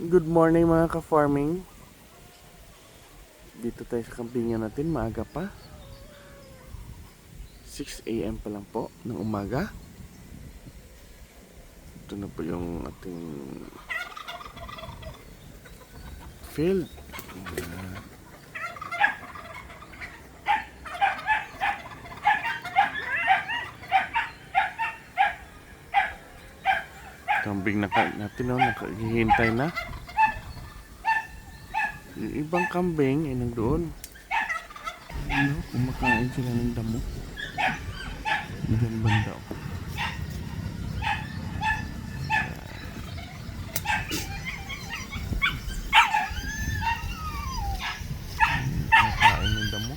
Good morning mga ka-farming. Dito tayo sa kampingan natin, maaga pa. 6 AM pa lang po ng umaga. Ito na po yung ating field. Kambing natin nakahihintay na. Yung ibang kambing ay nandoon. Kumakain sila ng damo. Diyan banda. Kumakain ng damo.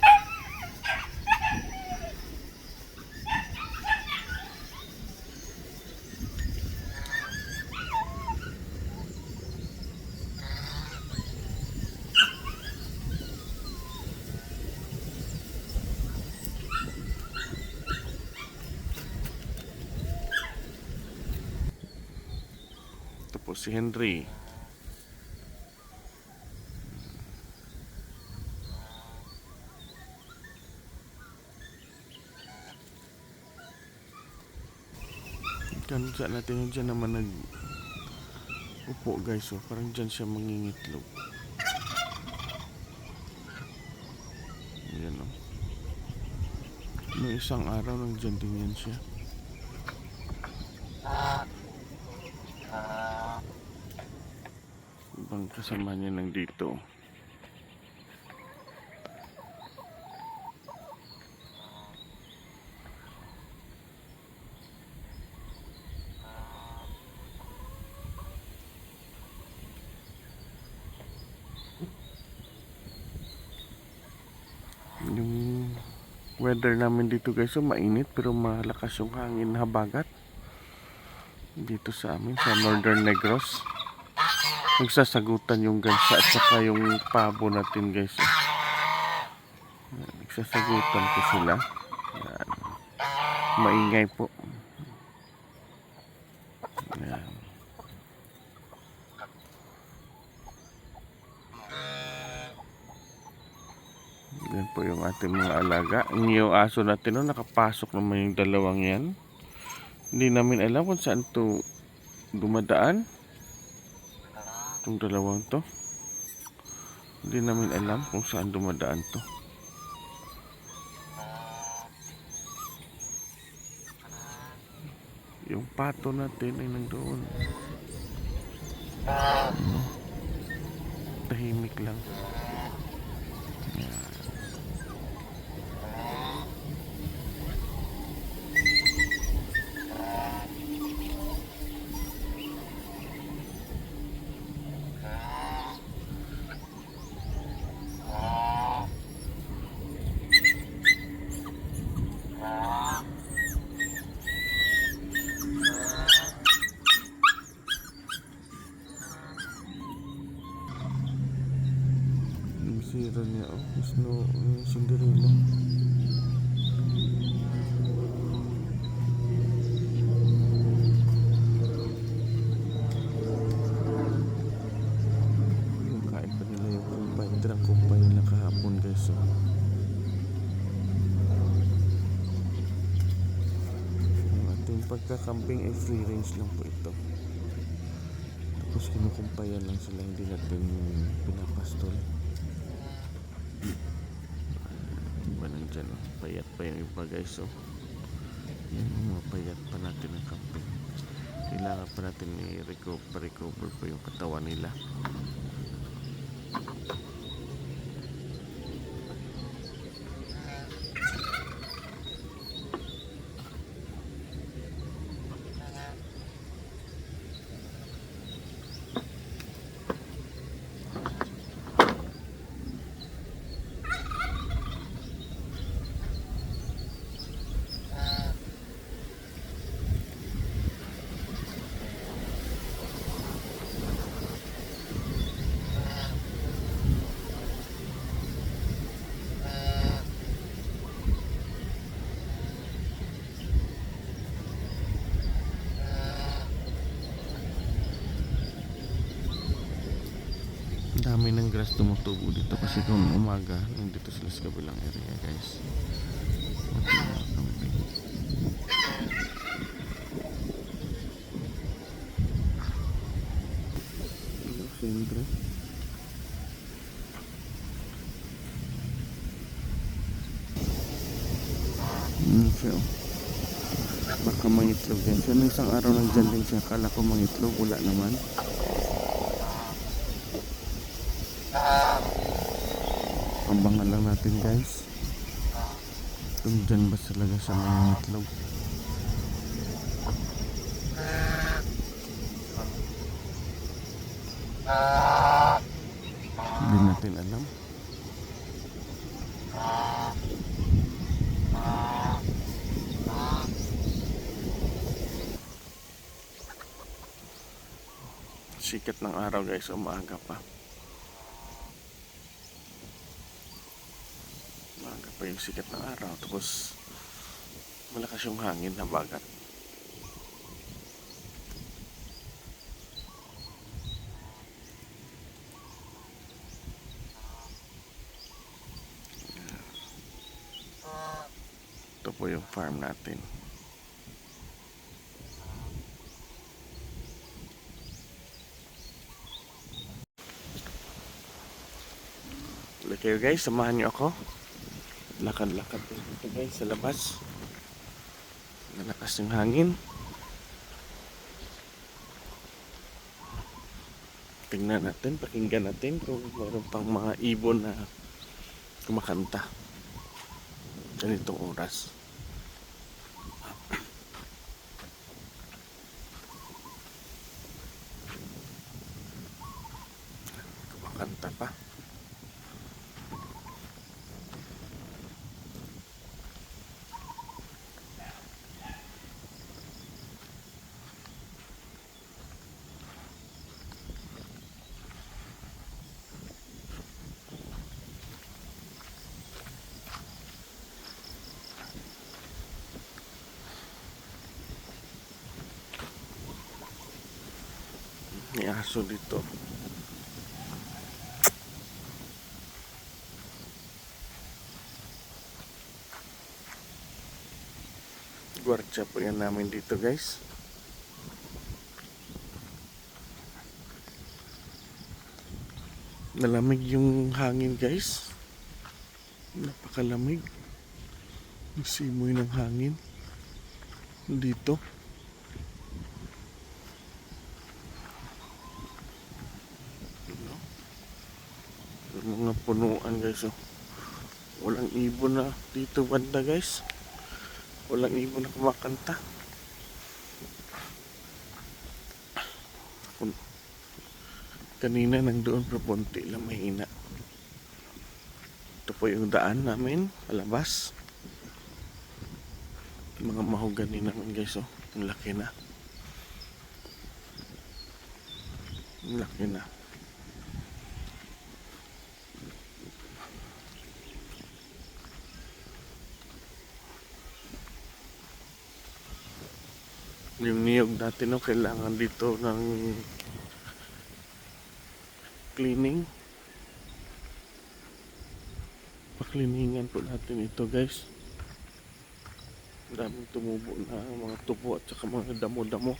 Ito po si Henry. Kan dyan natin, dyan naman upo guys, so parang dyan siya mangingitlog. Ayan o. Noong isang araw nandyan din yan siya. Ibang kasama niya nang dito. Yung weather namin dito guys, so mainit pero malakas yung hangin na habagat dito sa amin sa Northern Negros. Nagsasagutan yung gansa at saka yung pabo natin guys. Nagsasagutan po sila. Yan. Maingay po. Yan. Yan po yung ating mga alaga. Yung aso natin, nakapasok naman yung dalawang yan. Hindi namin alam kung saan to dumadaan. Itong dalawang to. Hindi namin alam kung saan dumadaan to. Yung pato natin ay nandoon. Tahimik lang. Sira niya, Snow, Cinderella. Kain pa nila yung kumpay. Tirang kumpay nila kahapon guys. So. Ang ating pagkakamping ay free range lang po ito. Tapos kinukumpayan lang sila, hindi natin pinapastol. Diba nandyan, payat pa yung iba guys. So yan, mga payat pa natin ang camping. Kailangan pa natin i-recover po yung katawan nila. dami ng grass tumutubo dito kasi kung umaga nandito sila sa kabilang area guys. Siyempre so, baka mangitlog din so nung isang araw lang dyan din siya, akala ko mangitlog, wala naman. Abangan lang natin guys kung dyan ba talaga siya mangitlog. Hindi natin alam. Sikat ng araw guys, umaga pa. Umaga pa yung sikat ng araw. Tapos malakas yung hangin na bagat. Ito po yung farm natin. Ulit kayo guys, samahan nyo ako. Lakad-lakad dito guys sa labas. Malakas yung hangin. Tingnan natin, pakinggan natin kung mayroon pang mga ibon na kumakanta ganitong oras. Kumakanta pa. May aso dito. Gwardiya po yan namin dito guys. Nalamig yung hangin guys. Napakalamig. Yung simoy ng hangin dito. Mga punuan guys, oh. Walang ibon na dito banda guys. Walang ibon na kumakanta. Kanina nang doon pero punti lang mahina. Ito po yung daan namin palabas. Mga mahogani naman guys, oh. Ang laki na. Ang laki na. Yung niyog natin, no, kailangan dito ng cleaning. Paklinigan po natin ito guys. Daming tumubo na mga tubo at saka mga damo-damo.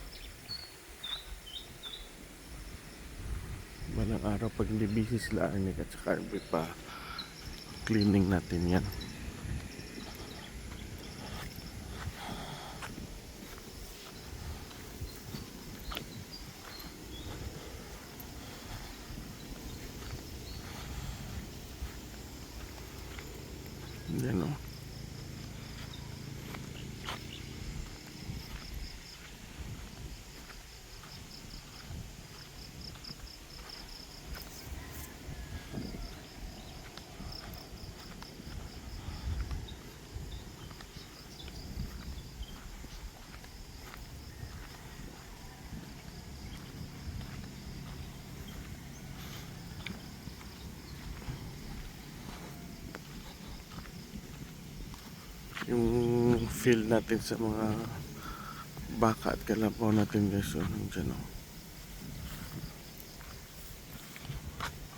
Balang araw pag hindi busy sila Arnick at saka Arby pa cleaning natin yan. Yan, oh. Yung field natin sa mga baka at kalabaw natin guys, so nandiyan, oh.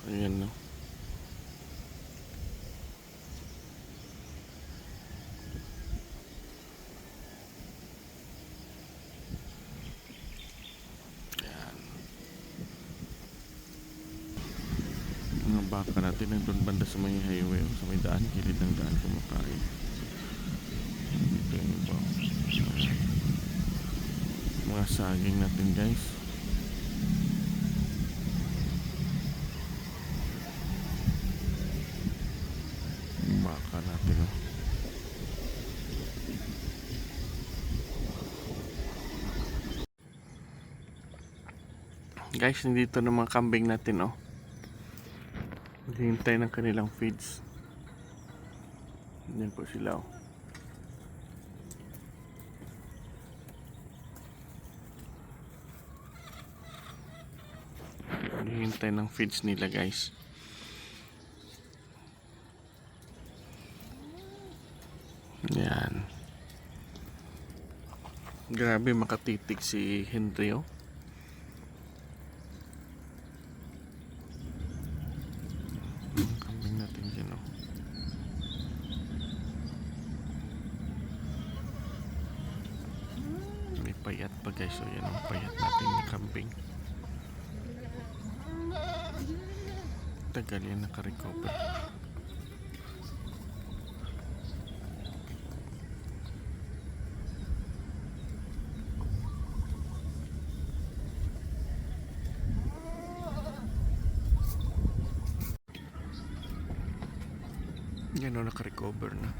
Ayan, no. Ayan. Mga baka natin nandun banda sa may highway, sa may daan, gilid ng daan kumakain. Ito yung iba. Mga saging natin, guys. Baka natin, oh. Guys, nandito na mga kambing natin, oh. Naghihintay ng kanilang feeds. Yan po sila, oh. Naghihintay ng feeds nila, guys. Yan. Grabe makatitig si Henry, oh. Kambing natin dyan, oh. May payat pa, guys. So yan ang payat natin ni kambing. Tagal yan nakarecover. Yan o, nakarecover na.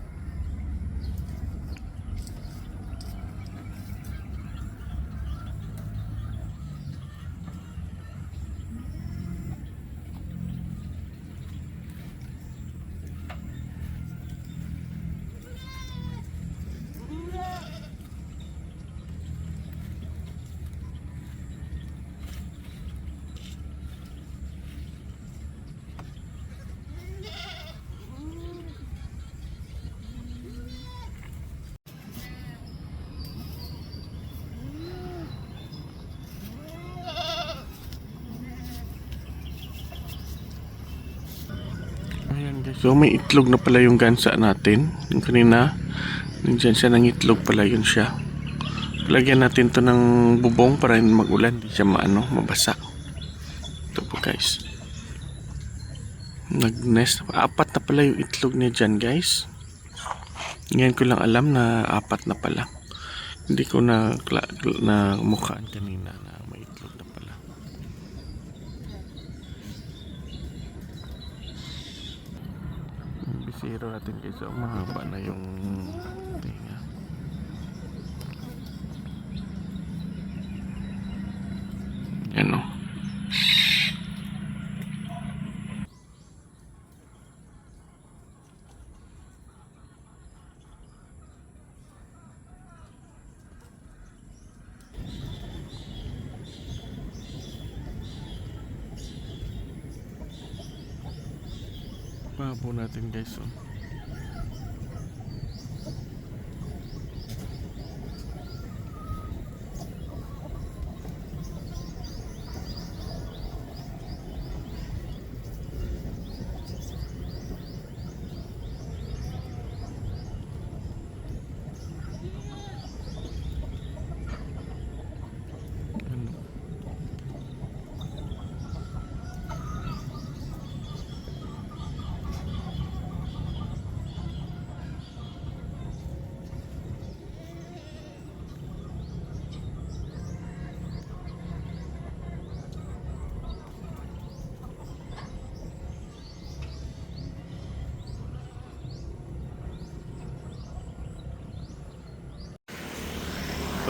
Ayan, guys. So may itlog na pala yung gansa natin. Yung kanina, nandiyan siya ng itlog pala, yun siya. Lagyan natin to ng bubong para hindi magulan, hindi siya mabasa. Ito po, guys. Nag-nest. Apat na pala yung itlog niya dyan, guys. Ngayon ko lang alam na apat na pala. Hindi ko na mukhaan kanina na may itlog na pala. Yung bisiro natin, guys, mahaba na yung tinga. Yan, o. Babo natin, guys, o.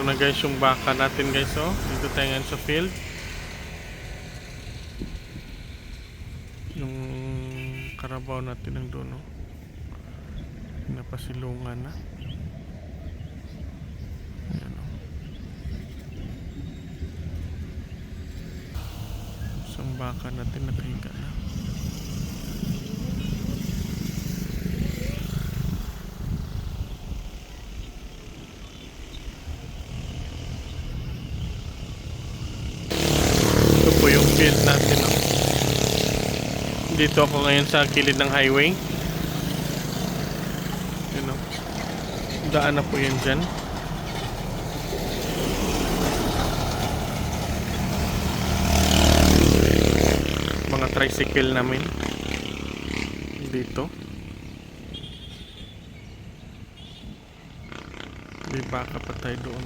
Ito na, guys, yung baka natin, guys, oh. Dito tayo ngayon sa field. Yung karabaw natin ng doon, oh. Napasilungan na. Ayan, oh. Isang baka natin nakahiga na. Ito po yung field natin, oh. Dito ako ngayon sa kilid ng highway. You know, daan na po yan dyan. Mga tricycle namin dito. May baka pa tayo doon.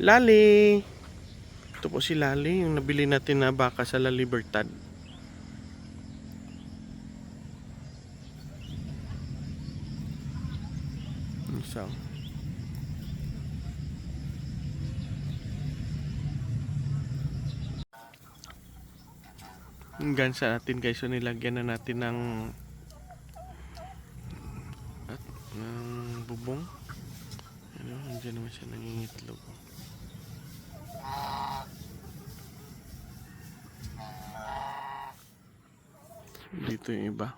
Lali! Ito po si Lali, yung nabili natin na baka sa La Libertad. Isang. Yung gansa natin guys, so nilagyan na natin ng bubong. Ano, nandiyan naman siya nangingitlog. Dito yung iba.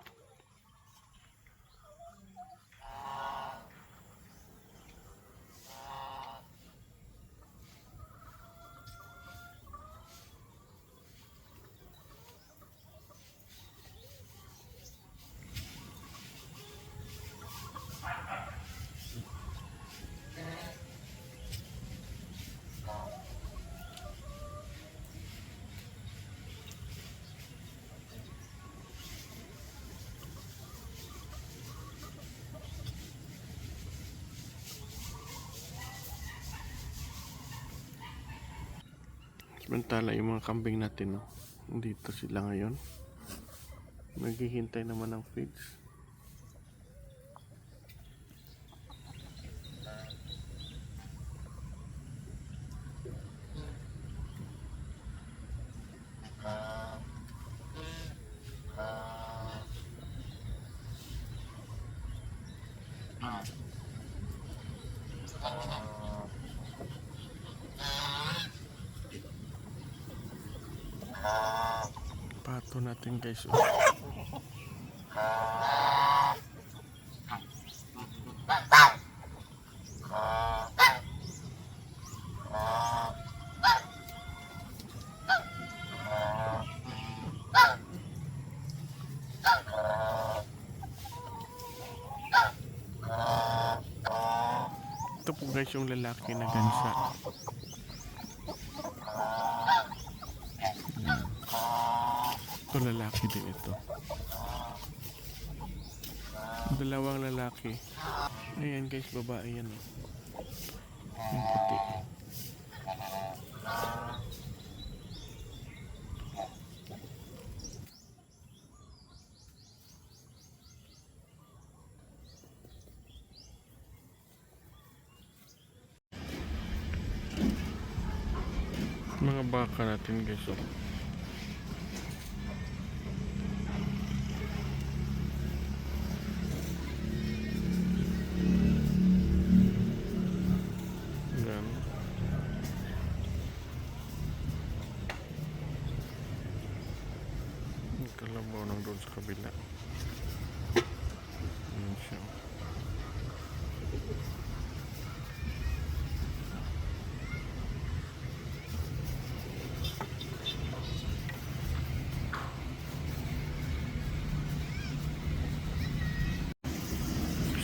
Samantala yung mga kambing natin, no? Dito sila ngayon. Naghihintay naman ng feeds. Pato natin guys. Ito po guys yung lalaki na gansa. Ito lalaki din ito. Dalawang lalaki. Ayan guys, babae yan. Yung puti. Mga baka natin guys. Yan. Kalabaw nang doon sa kabila. Yan siya.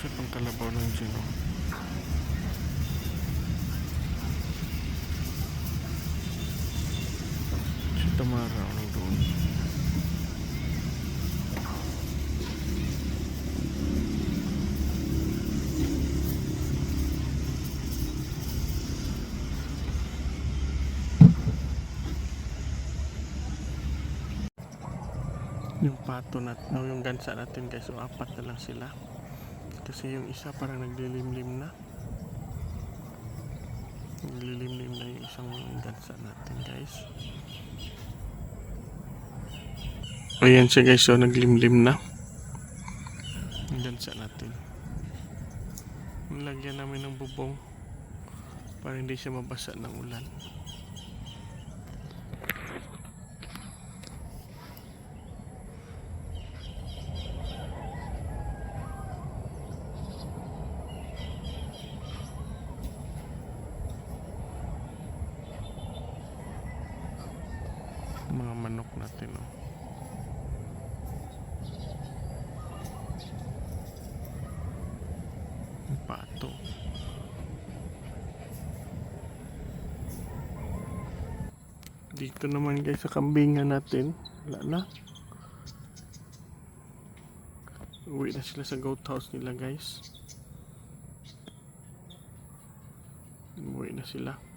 Isa pang kalabaw ng dyan. Si Tamara nang doon. Yung pato natin, yung gansa natin guys, so apat na lang sila. Kasi yung isa parang naglilimlim na. Naglilimlim na yung isang gansa natin guys. Ayan siya guys, so naglimlim na. Yung gansa natin. Nilagyan namin ng bubong para hindi siya mabasa ng ulan. manok natin, oh. Ang pato. Dito naman guys sa kambingan natin, wala na. Uwi na sila sa goat house nila guys. Uwi na sila.